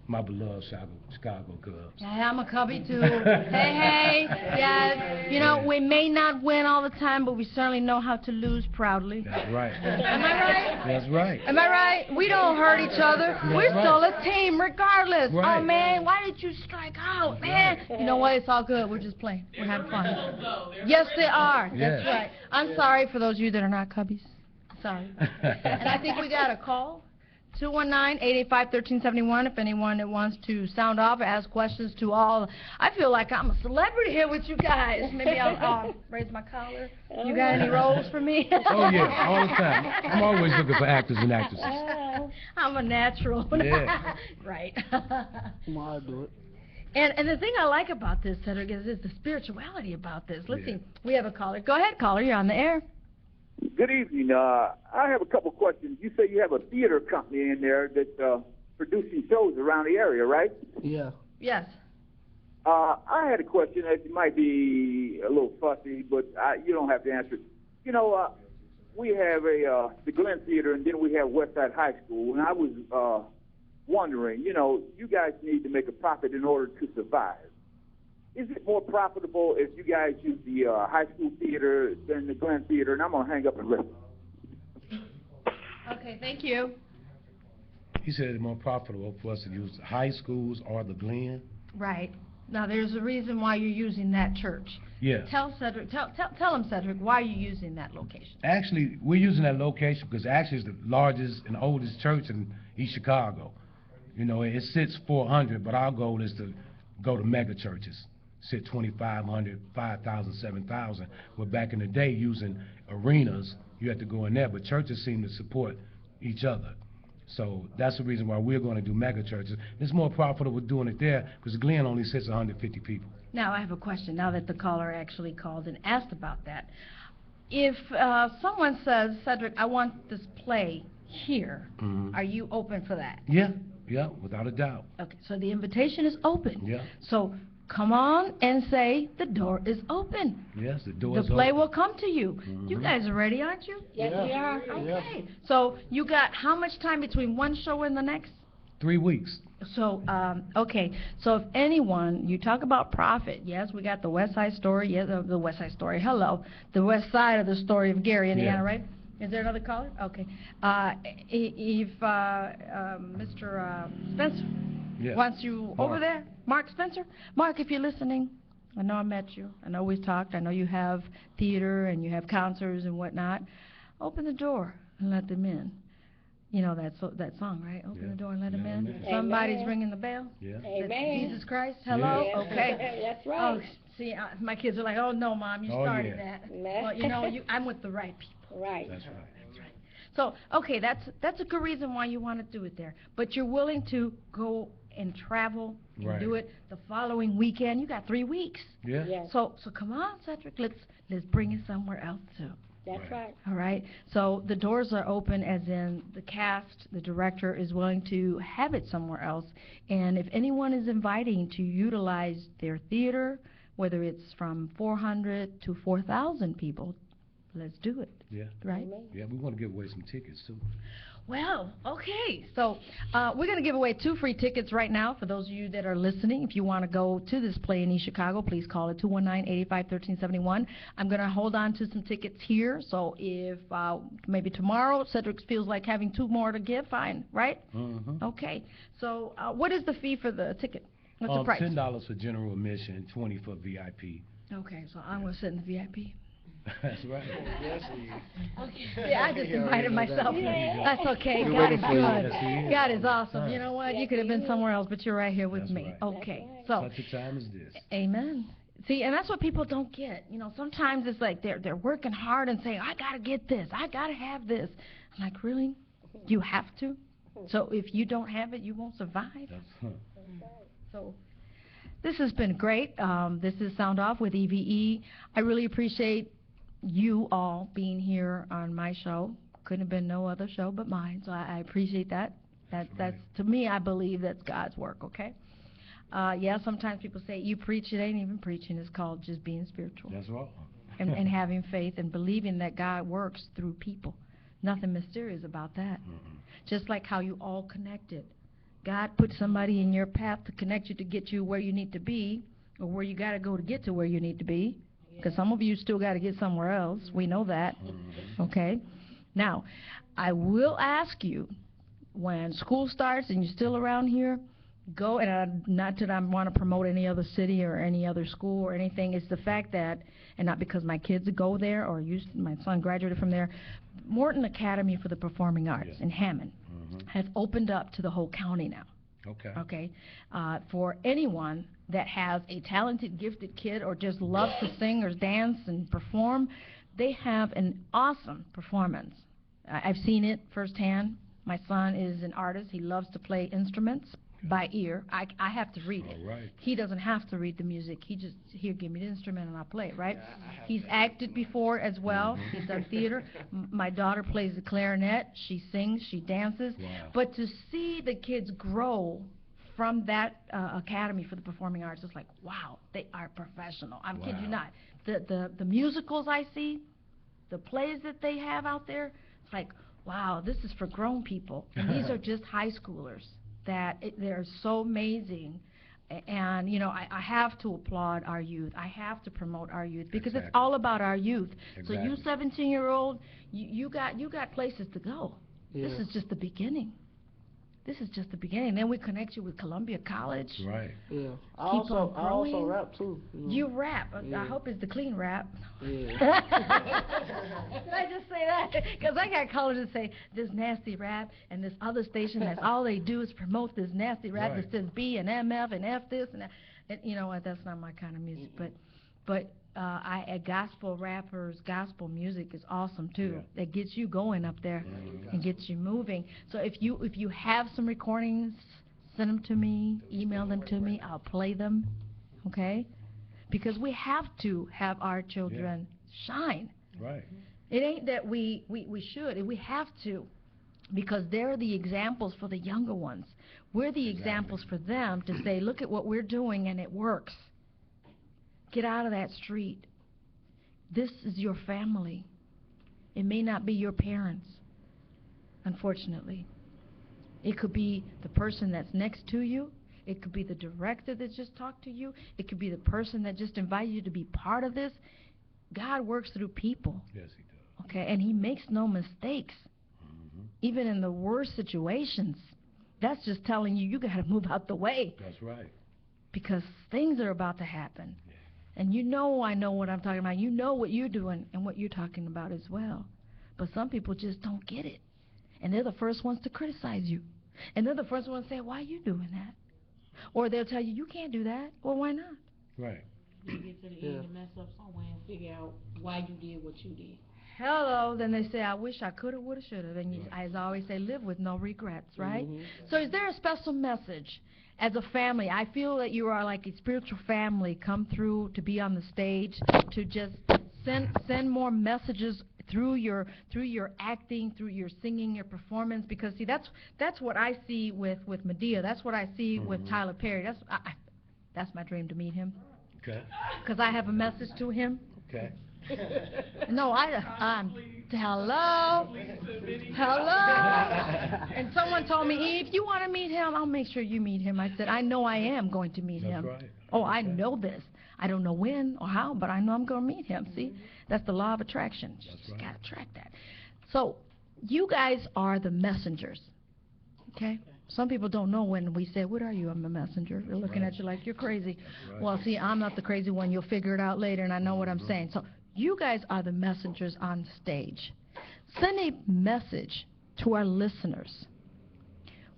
My beloved Chicago Cubs. Yeah, I'm a Cubby too. Hey, yes. You know, we may not win all the time, but we certainly know how to lose proudly. That's right. Am I right? That's right. Am I right? We don't hurt each other. That's We're right. still a team regardless. Right. Oh, man, why did you strike out, man? You know what? It's all good. We're just playing. We're having fun. Yes, they are. Yes. That's right. I'm sorry for those of you that are not Cubbies. Sorry. And I think we got a call. 219-885-1371 if anyone that wants to sound off or ask questions to all. I feel like I'm a celebrity here with you guys. Maybe I'll raise my collar. You got any roles for me? Oh, yeah, all the time. I'm always looking for actors and actresses. I'm a natural. Yeah. Right. I'll do it. And the thing I like about this, Cedric, is the spirituality about this. Let's see. We have a caller. Go ahead, caller. You're on the air. Good evening. I have a couple questions. You say you have a theater company in there that's producing shows around the area, right? Yeah. Yes. I had a question that might be a little fussy, but you don't have to answer it. You know, we have the Glen Theater, and then we have Westside High School, and I was wondering, you know, you guys need to make a profit in order to survive. Is it more profitable if you guys use the high school theater than the Glen Theater? And I'm going to hang up and listen. Okay, thank you. He said it's more profitable for us to use the high schools or the Glen. Right. Now, there's a reason why you're using that church. Yeah. Tell Cedric, tell him, Cedric, why you're using that location. Actually, we're using that location because actually it's the largest and oldest church in East Chicago. You know, it sits 400, but our goal is to go to mega churches. sit 2,500, 5,000, 7,000. Well, back in the day, using arenas, you had to go in there, but churches seem to support each other. So that's the reason why we're going to do mega churches. It's more profitable doing it there because Glen only sits 150 people. Now, I have a question, now that the caller actually called and asked about that. If someone says, Cedric, I want this play here, are you open for that? Yeah, without a doubt. Okay, so the invitation is open. Yeah. So come on and say the door is open. Yes, the door is open. The play will come to you. You guys are ready, aren't you? Yes, we are. Okay. So you got how much time between one show and the next? 3 weeks. So, okay, so if anyone, you talk about profit, yes, we got the West Side Story, yes, the West Side Story, hello, the West Side of the story of Gary, Indiana, right? Is there another caller? Okay. If Mr. Spencer wants you over there, Mark Spencer, Mark, if you're listening, I know I met you, I know we've talked, I know you have theater and you have counselors and whatnot, open the door and let them in. You know that song, right? Open the door and let him in. Amen. Somebody's ringing the bell. Yeah. Amen. Jesus Christ. Hello. Yes. Okay. That's right. Oh, see, my kids are like, oh no, Mom, you started yeah. that. Well, you know, I'm with the right people. Right. That's right. So, okay, that's a good reason why you want to do it there. But you're willing to go and travel and do it the following weekend. You got 3 weeks. Yeah. Yes. So come on, Cedric. Let's bring it somewhere else too. That's right. All right. So the doors are open, as in the cast, the director is willing to have it somewhere else. And if anyone is inviting to utilize their theater, whether it's from 400 to 4,000 people, let's do it. Yeah. Right? Yeah, we want to give away some tickets too. Well, okay. So we're going to give away 2 free tickets right now for those of you that are listening. If you want to go to this play in East Chicago, please call it 219-885-1371. I'm going to hold on to some tickets here. So if maybe tomorrow Cedric feels like having 2 more to give, fine, right? Mm-hmm. Okay. So what is the fee for the ticket? What's the price? $10 for general admission, $20 for VIP. Okay, so I'm going to sit in the VIP. That's right. Yes, Okay. Yeah, I just invited myself. That's okay. We're God is waiting for you. good. Yes, he is. God is awesome. You know what? You could have been somewhere else, but you're right here with That's me. right. Okay. So, Such a time as this. amen. See, and that's what people don't get. You know, sometimes it's like they're working hard and saying, I got to get this. I got to have this. I'm like, really? You have to? So if you don't have it, you won't survive. So this has been great. This is Sound Off with E.V.E. I really appreciate you all being here on my show. Couldn't have been no other show but mine, so I appreciate that. That's to me, I believe that's God's work, okay? Yeah, sometimes people say, you preach, it ain't even preaching. It's called just being spiritual. That's right. and having faith and believing that God works through people. Nothing mysterious about that. Just like how you all connected. God put somebody in your path to connect you to get you where you need to be, or where you got to go to get to where you need to be. Because some of you still got to get somewhere else. We know that. Okay? Now, I will ask you, when school starts and you're still around here, go, and not that I want to promote any other city or any other school or anything, it's the fact that, and not because my kids go there or my son graduated from there, Morton Academy for the Performing Arts in Hammond has opened up to the whole county now. Okay. Okay, for anyone that has a talented, gifted kid or just loves to sing or dance and perform, they have an awesome performance. I've seen it firsthand. My son is an artist. He loves to play instruments by ear. I have to read it. Right. He doesn't have to read the music. He just, here, give me the instrument and I'll play it, right? He's acted before as well. He's done theater. My daughter plays the clarinet. She sings, she dances. Wow. But to see the kids grow from that Academy for the Performing Arts, it's like, wow, they are professional. I'm kidding you not. The musicals I see, the plays that they have out there, it's like, wow, this is for grown people. And these are just high schoolers. They're so amazing. And, you know, I have to applaud our youth. I have to promote our youth because it's all about our youth. Exactly. So you 17-year-old, you got places to go. This is just the beginning. This is just the beginning. Then we connect you with Columbia College. Right. Yeah. I Keep also on growing. rap too. You rap. Yeah. I hope it's the clean rap. Yeah. Did I just say that? Because I got callers that say this nasty rap, and this other station that's all they do is promote this nasty rap that says B and MF and F this and that. You know what? That's not my kind of music, but gospel rappers, gospel music is awesome too. Yeah. That gets you going up there and gets you moving. So if you have some recordings, send them to me, email them to me. I'll play them, okay? Because we have to have our children shine. Right. It ain't that we should. We have to, because they're the examples for the younger ones. We're the examples for them to say, look at what we're doing and it works. Get out of that street. This is your family. It may not be your parents, unfortunately. It could be the person that's next to you. It could be the director that just talked to you. It could be the person that just invited you to be part of this. God works through people. Yes, he does. Okay, and he makes no mistakes. Even in the worst situations. That's just telling you got to move out the way. That's right. Because things are about to happen. And you know I know what I'm talking about. You know what you're doing and what you're talking about as well. But some people just don't get it. And they're the first ones to criticize you. And they're the first ones to say, why are you doing that? Or they'll tell you, you can't do that. Well, why not? Right. You get to the end and mess up somewhere and figure out why you did what you did. Hello, then they say, I wish I could have, would have, should have. And as I always say, live with no regrets, right? So is there a special message as a family? I feel that you are like a spiritual family come through to be on the stage, to just send more messages through your acting, through your singing, your performance, because see that's what I see with Medea. That's what I see with Tyler Perry. That's my dream, to meet him. Okay. Because I have a message to him. Okay. No, hello. And someone told me, if you want to meet him, I'll make sure you meet him. I said, I know I am going to meet him. That's right. Oh, I know this. I don't know when or how, but I know I'm going to meet him. See, that's the law of attraction. You just got to attract that. So you guys are the messengers, okay? Some people don't know when we say, what are you? I'm a messenger. They're looking at you like you're crazy. Well, see, I'm not the crazy one. You'll figure it out later, and I know what I'm saying. So you guys are the messengers on stage. Send a message to our listeners.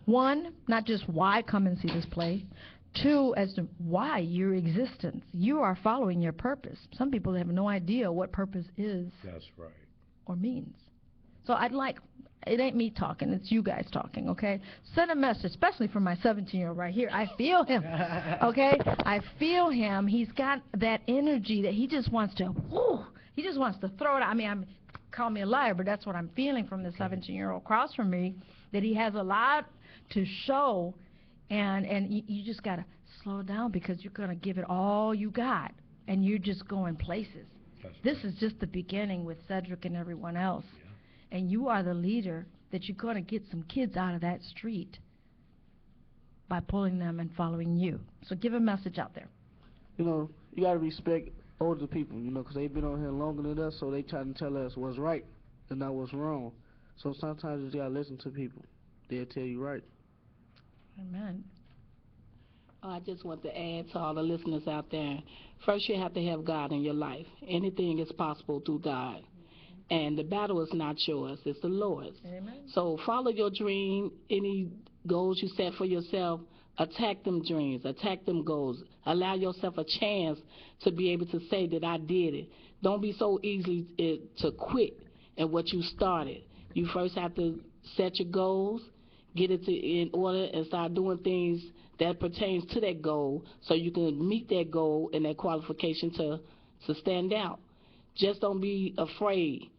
One, not just why come and see this play. Two, as to why your existence. You are following your purpose. Some people have no idea what purpose is. That's right. Or means. So it ain't me talking, it's you guys talking, okay? Send a message, especially for my 17-year-old right here. I feel him, okay? I feel him. He's got that energy that he just wants to, he just wants to throw it out. I mean, call me a liar, but that's what I'm feeling from the 17-year-old across from me, that he has a lot to show, and you just got to slow down, because you're going to give it all you got, and you're just going places. This is just the beginning with Cedric and everyone else. And you are the leader that you're going to get some kids out of that street by pulling them and following you. So give a message out there. You know, you got to respect older people, you know, because they've been on here longer than us, so they try to tell us what's right and not what's wrong. So sometimes you just got to listen to people. They'll tell you right. Amen. I just want to add to all the listeners out there, first you have to have God in your life. Anything is possible through God. And the battle is not yours, it's the Lord's. Amen. So follow your dream, any goals you set for yourself, attack them dreams, attack them goals. Allow yourself a chance to be able to say that I did it. Don't be so easy to quit at what you started. You first have to set your goals, get it in order, and start doing things that pertains to that goal so you can meet that goal and that qualification to stand out. Just don't be afraid.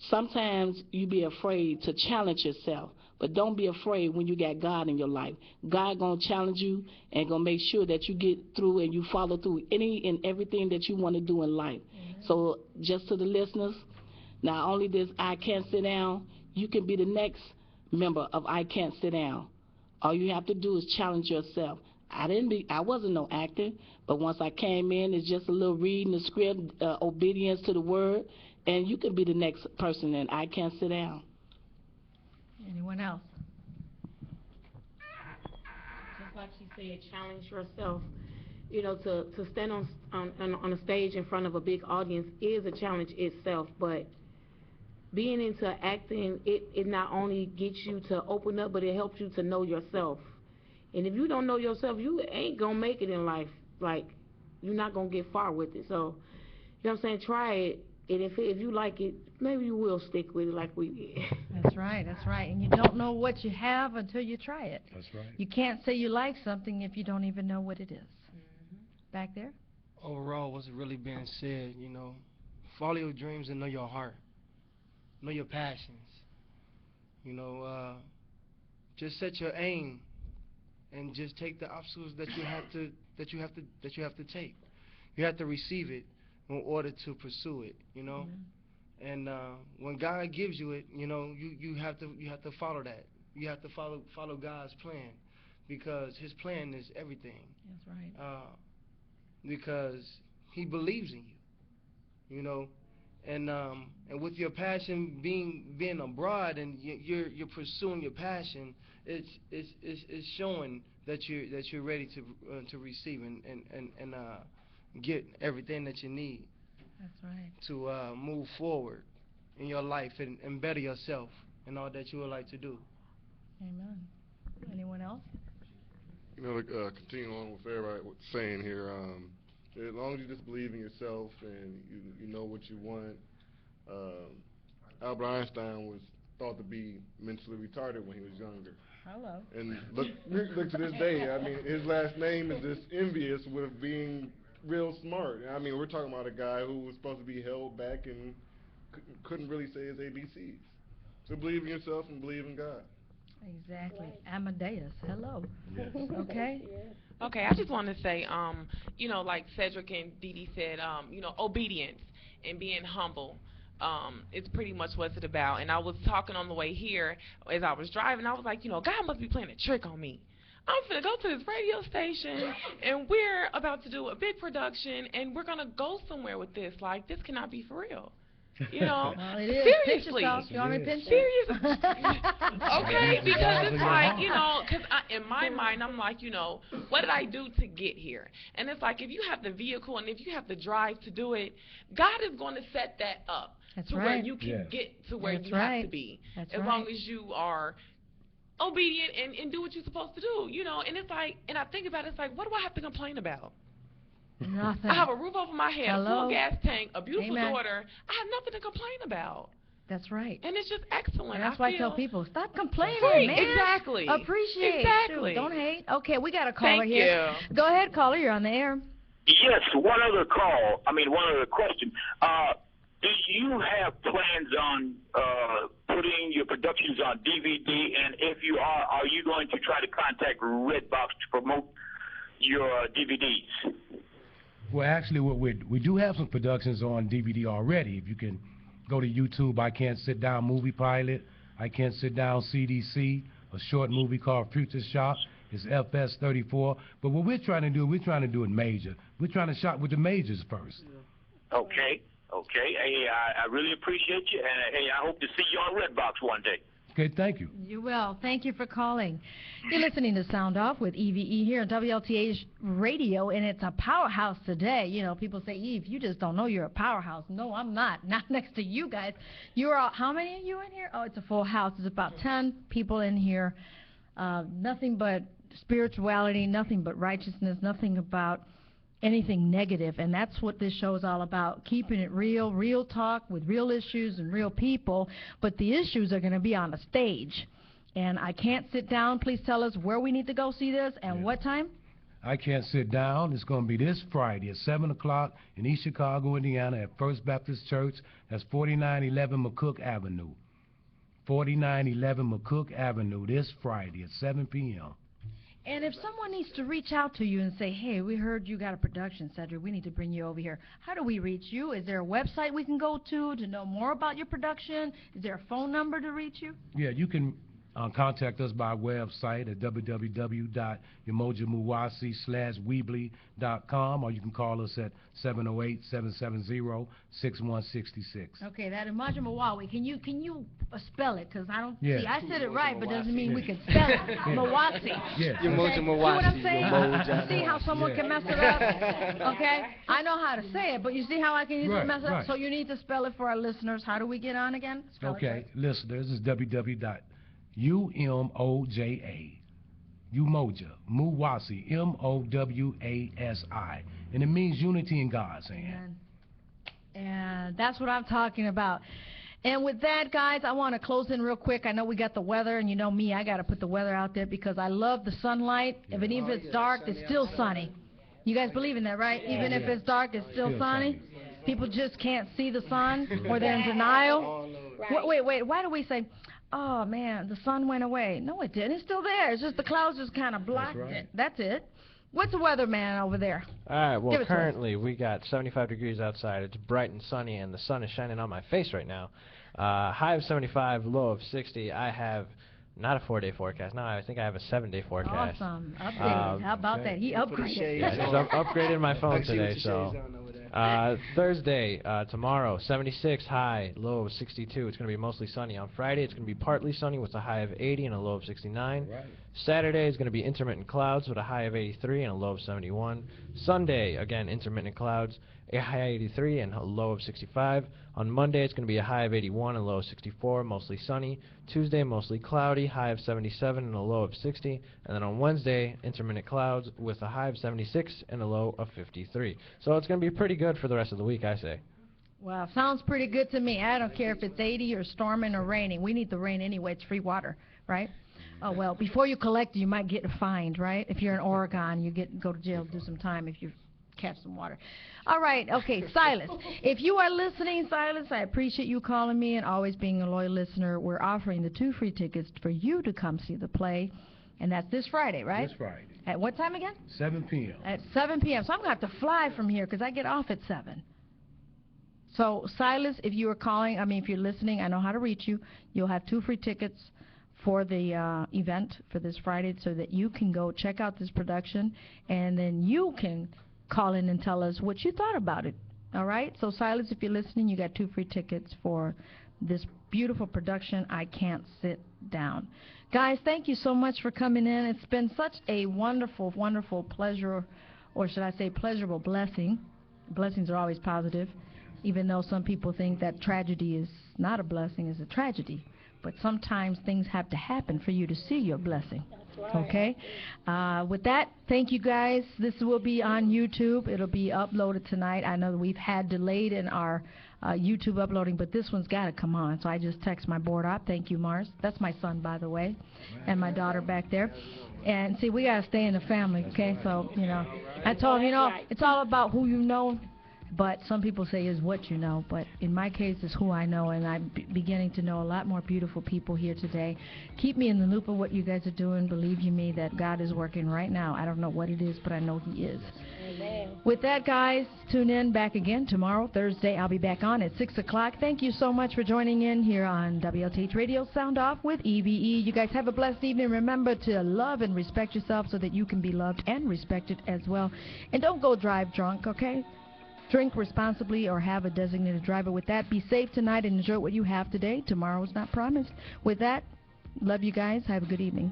Sometimes you be afraid to challenge yourself, but don't be afraid when you got God in your life. God gonna challenge you and gonna make sure that you get through and you follow through any and everything that you want to do in life. So just to the listeners, not only this I Can't Sit Down, you can be the next member of I Can't Sit Down. All you have to do is challenge yourself. I wasn't no actor, but once I came in, it's just a little reading the script, obedience to the word, and you can be the next person, and I Can't Sit Down. Anyone else? Just like she said, challenge yourself. You know, to stand on a stage in front of a big audience is a challenge itself, but being into acting, it not only gets you to open up, but it helps you to know yourself. And if you don't know yourself, you ain't gonna make it in life. like, you're not going to get far with it. So, you know what I'm saying? Try it. And if you like it, maybe you will stick with it like we did. That's right, that's right. And you don't know what you have until you try it. That's right. You can't say you like something if you don't even know what it is. Back there? Overall, what's really being said, you know, follow your dreams and know your heart. Know your passions. You know, just set your aim and just take the obstacles that you have to take. You have to receive it in order to pursue it, you know. And when God gives you it, you know, you have to follow that. You have to follow God's plan, because His plan is everything. That's right. Because He believes in you, you know. And with your passion being abroad and you're pursuing your passion, it's showing that you're ready to receive and get everything that you need. That's right. To move forward in your life and better yourself in all that you would like to do. Amen. Anyone else? You know, continue on with everybody was saying here. As long as you just believe in yourself and you know what you want. Albert Einstein was thought to be mentally retarded when he was younger. Hello. And look to this day. I mean, his last name is just envious with being real smart. I mean, we're talking about a guy who was supposed to be held back and couldn't really say his ABCs. So believe in yourself and believe in God. Exactly. Amadeus, hello. Yes. Okay. Okay, I just want to say, you know, like Cedric and Dee Dee said, you know, obedience and being humble. It's pretty much what's it about. And I was talking on the way here as I was driving. I was like, you know, God must be playing a trick on me. I'm finna go to this radio station, and we're about to do a big production, and we're gonna go somewhere with this. Like, this cannot be for real. You know, well, it is. Seriously. You want me to pinch Seriously. Okay, because it's like, you know, because in my mind, I'm like, you know, what did I do to get here? And it's like, if you have the vehicle and if you have the drive to do it, God is going to set that up to where you can get to where you have to be. As long as you are obedient and do what you're supposed to do, you know. And it's like, and I think about it, it's like, what do I have to complain about? Nothing. I have a roof over my head, a full gas tank, a beautiful Amen. daughter. I have nothing to complain about. That's right. And it's just excellent. And that's why I tell people, stop complaining, right, man. Exactly. Appreciate. Exactly. Too. Don't hate. Okay, we got a caller Thank here. You. Go ahead, caller. You're on the air. Yes, one other question. Do you have plans on putting your productions on DVD? And if you are you going to try to contact Redbox to promote your DVDs? Well, actually, we do have some productions on DVD already. If you can go to YouTube, I Can't Sit Down Movie Pilot, I Can't Sit Down CDC, a short movie called Future Shop. It's FS34. But what we're trying to do it major. We're trying to shop with the majors first. Okay. Hey, I really appreciate you, and hey, I hope to see you on Redbox one day. Okay, thank you. You will. Thank you for calling. You're listening to Sound Off with E.V.E. here on WLTH Radio, and it's a powerhouse today. You know, people say, Eve, you just don't know you're a powerhouse. No, I'm not. Not next to you guys. You're all, how many are you in here? Oh, it's a full house. It's about 10 people in here. Nothing but spirituality, nothing but righteousness, nothing about anything negative, and that's what this show is all about, keeping it real talk with real issues and real people, but the issues are going to be on the stage. And I Can't Sit Down, please tell us where we need to go see this and what time? I Can't Sit Down. It's going to be this Friday at 7 o'clock in East Chicago, Indiana at First Baptist Church. That's 4911 McCook Avenue. 4911 McCook Avenue this Friday at 7 p.m. And if someone needs to reach out to you and say, hey, we heard you got a production, Cedric, we need to bring you over here, how do we reach you? Is there a website we can go to know more about your production? Is there a phone number to reach you? Yeah, you can contact us by website at www.yamojamuwasi/weebly.com, or you can call us at 708-770-6166. Okay, that Imajimawawi, can you spell it? Because I don't Yeah. see, I said it right, but doesn't mean we Yeah. can spell it. Mawasi. Yeah. See what I'm saying? See how someone can mess it up? Okay? I know how to say it, but you see how I can easily mess it up? Right. So you need to spell it for our listeners. How do we get on again? Spell Okay, listeners, this is www.umoja Umoja, Muwasi, M-O-W-A-S-I. And it means unity in God's hand. And that's what I'm talking about. And with that, guys, I want to close in real quick. I know we got the weather, and you know me, I got to put the weather out there because I love the sunlight. Even if it's dark, it's still sunny. You guys believe in that, right? Even if it's dark, it's still sunny. People just can't see the sun, or they're in denial. Wait, why do we say, oh, man, the sun went away? No, it didn't. It's still there. It's just the clouds just kind of blocked it. That's it. What's the weather, man, over there? All right, well, currently we got 75 degrees outside. It's bright and sunny, and the sun is shining on my face right now. High of 75, low of 60. I have not a 4-day forecast. No, I think I have a 7-day forecast. Awesome. Updated. How about that? He upgraded. Yeah, I just upgraded my phone today, so... Thursday, tomorrow, 76, high, low of 62. It's going to be mostly sunny. On Friday, it's going to be partly sunny with a high of 80 and a low of 69. Right. Saturday is going to be intermittent clouds with a high of 83 and a low of 71. Sunday, again, intermittent clouds, a high of 83 and a low of 65. On Monday, it's going to be a high of 81 and a low of 64, mostly sunny. Tuesday, mostly cloudy, high of 77 and a low of 60. And then on Wednesday, intermittent clouds with a high of 76 and a low of 53. So it's going to be pretty good for the rest of the week, I say. Well, sounds pretty good to me. I don't care if it's 80 or storming or raining. We need the rain anyway. It's free water, right? Oh, well, before you collect it, you might get fined, right? If you're in Oregon, you go to jail, do some time if you catch some water. All right, okay, Silas. If you are listening, Silas, I appreciate you calling me and always being a loyal listener. We're offering the 2 free tickets for you to come see the play, and that's this Friday, right? This Friday. At what time again? 7 p.m. At 7 p.m. So I'm going to have to fly from here because I get off at 7. So, Silas, if you are calling, if you're listening, I know how to reach you. You'll have 2 free tickets for the event for this Friday so that you can go check out this production, and then you can call in and tell us what you thought about it. All right? So, Silas, if you're listening, you got 2 free tickets for this beautiful production, I Can't Sit Down. Guys, thank you so much for coming in. It's been such a wonderful, wonderful pleasure, or should I say pleasurable blessing. Blessings are always positive, even though some people think that tragedy is not a blessing, it's a tragedy. But sometimes things have to happen for you to see your blessing. That's right. Okay? With that, thank you guys. This will be on YouTube. It'll be uploaded tonight. I know that we've had delayed in our YouTube uploading, but this one's got to come on. So I just text my board op. Thank you, Mars. That's my son, by the way, and my daughter back there. And see, we got to stay in the family, okay? So, I told him, it's all about who you know. But some people say is what you know, but in my case it's who I know, and I'm beginning to know a lot more beautiful people here today. Keep me in the loop of what you guys are doing. Believe you me that God is working right now. I don't know what it is, but I know He is. Amen. With that, guys, tune in back again tomorrow, Thursday. I'll be back on at 6 o'clock. Thank you so much for joining in here on WLTH Radio Sound Off with E.V.E. You guys have a blessed evening. Remember to love and respect yourself so that you can be loved and respected as well. And don't go drive drunk, okay? Drink responsibly or have a designated driver. With that, be safe tonight and enjoy what you have today. Tomorrow's not promised. With that, love you guys. Have a good evening.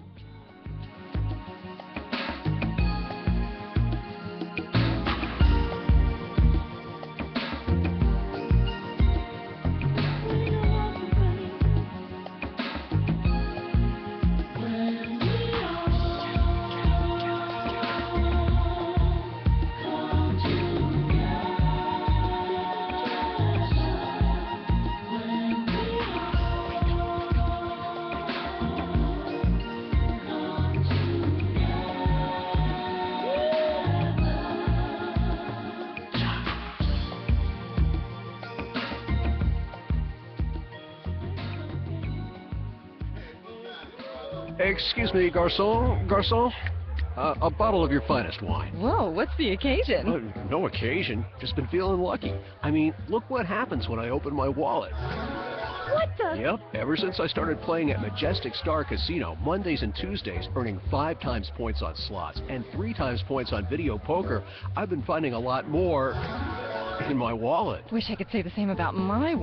Excuse me, garçon. A bottle of your finest wine. Whoa, what's the occasion? No occasion. Just been feeling lucky. I mean, look what happens when I open my wallet. What the? Yep, ever since I started playing at Majestic Star Casino, Mondays and Tuesdays, earning 5 times points on slots and 3 times points on video poker, I've been finding a lot more in my wallet. Wish I could say the same about my wallet.